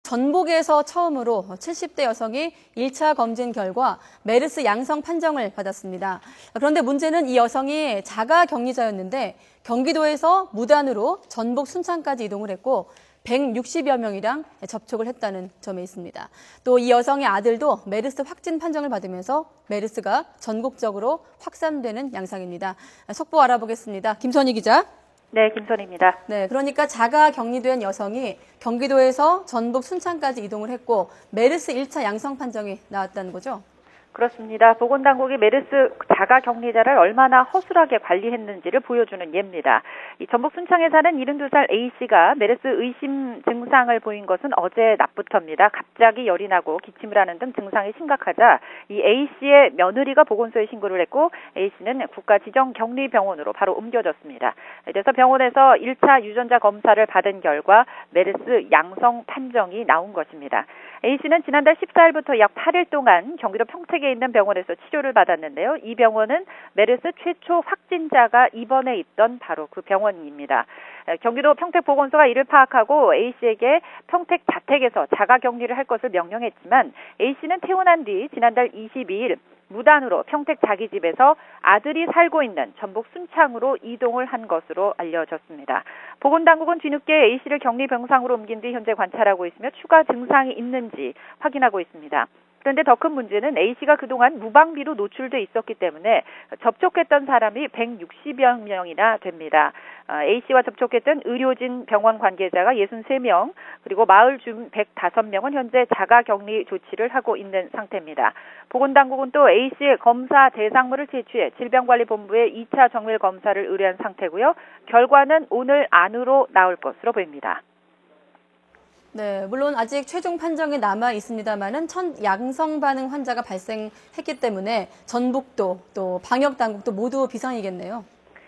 전북에서 처음으로 70대 여성이 1차 검진 결과 메르스 양성 판정을 받았습니다. 그런데 문제는 이 여성이 자가격리자였는데 경기도에서 무단으로 전북 순창까지 이동을 했고 160여 명이랑 접촉을 했다는 점에 있습니다. 또 이 여성의 아들도 메르스 확진 판정을 받으면서 메르스가 전국적으로 확산되는 양상입니다. 속보 알아보겠습니다. 김선희 기자. 네, 김선희입니다. 네, 그러니까 자가 격리된 여성이 경기도에서 전북 순창까지 이동을 했고 메르스 1차 양성 판정이 나왔다는 거죠? 그렇습니다. 보건당국이 메르스 자가격리자를 얼마나 허술하게 관리했는지를 보여주는 예입니다. 이 전북 순창에 사는 72살 A씨가 메르스 의심 증상을 보인 것은 어제 낮부터입니다. 갑자기 열이 나고 기침을 하는 등 증상이 심각하자 이 A씨의 며느리가 보건소에 신고를 했고 A씨는 국가지정격리병원으로 바로 옮겨졌습니다. 그래서 병원에서 1차 유전자 검사를 받은 결과 메르스 양성 판정이 나온 것입니다. A씨는 지난달 14일부터 약 8일 동안 경기도 평택에 있는 병원에서 치료를 받았는데요. 이 병원은 메르스 최초 확진자가 입원해 있던 바로 그 병원입니다. 경기도 평택보건소가 이를 파악하고 A씨에게 평택 자택에서 자가격리를 할 것을 명령했지만 A씨는 퇴원한 뒤 지난달 22일 무단으로 평택 자기 집에서 아들이 살고 있는 전북 순창으로 이동을 한 것으로 알려졌습니다. 보건당국은 뒤늦게 A씨를 격리병상으로 옮긴 뒤 현재 관찰하고 있으며 추가 증상이 있는지 확인하고 있습니다. 그런데 더 큰 문제는 A씨가 그동안 무방비로 노출돼 있었기 때문에 접촉했던 사람이 160여 명이나 됩니다. A씨와 접촉했던 의료진 병원 관계자가 63명, 그리고 마을 주민 105명은 현재 자가격리 조치를 하고 있는 상태입니다. 보건당국은 또 A씨의 검사 대상물을 채취해 질병관리본부에 2차 정밀 검사를 의뢰한 상태고요. 결과는 오늘 안으로 나올 것으로 보입니다. 네, 물론 아직 최종 판정이 남아 있습니다만은 첫 양성 반응 환자가 발생했기 때문에 전북도 또 방역 당국도 모두 비상이겠네요.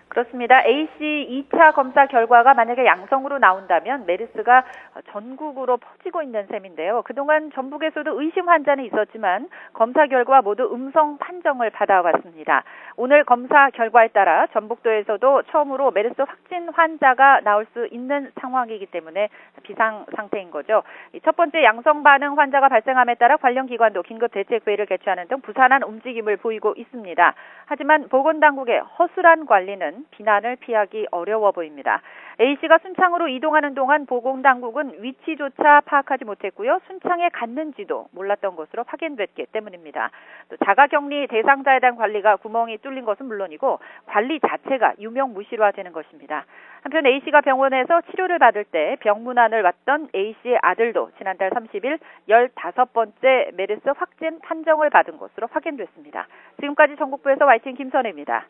그렇습니다. A씨 2차 검사 결과가 만약에 양성으로 나온다면 메르스가 전국으로 퍼지고 있는 셈인데요. 그동안 전북에서도 의심 환자는 있었지만 검사 결과 모두 음성 판정을 받아왔습니다. 오늘 검사 결과에 따라 전북도에서도 처음으로 메르스 확진 환자가 나올 수 있는 상황이기 때문에 비상 상태인 거죠. 첫 번째 양성 반응 환자가 발생함에 따라 관련 기관도 긴급 대책회의를 개최하는 등 부산한 움직임을 보이고 있습니다. 하지만 보건당국의 허술한 관리는 비난을 피하기 어려워 보입니다. A씨가 순창으로 이동하는 동안 보건당국은 위치조차 파악하지 못했고요. 순창에 갔는지도 몰랐던 것으로 확인됐기 때문입니다. 또 자가격리 대상자에 대한 관리가 구멍이 뚫린 것은 물론이고 관리 자체가 유명무실화 되는 것입니다. 한편 A씨가 병원에서 치료를 받을 때 병문안을 왔던 A씨의 아들도 지난달 30일 15번째 메르스 확진 판정을 받은 것으로 확인됐습니다. 지금까지 전국부에서 YTN 김선혜입니다.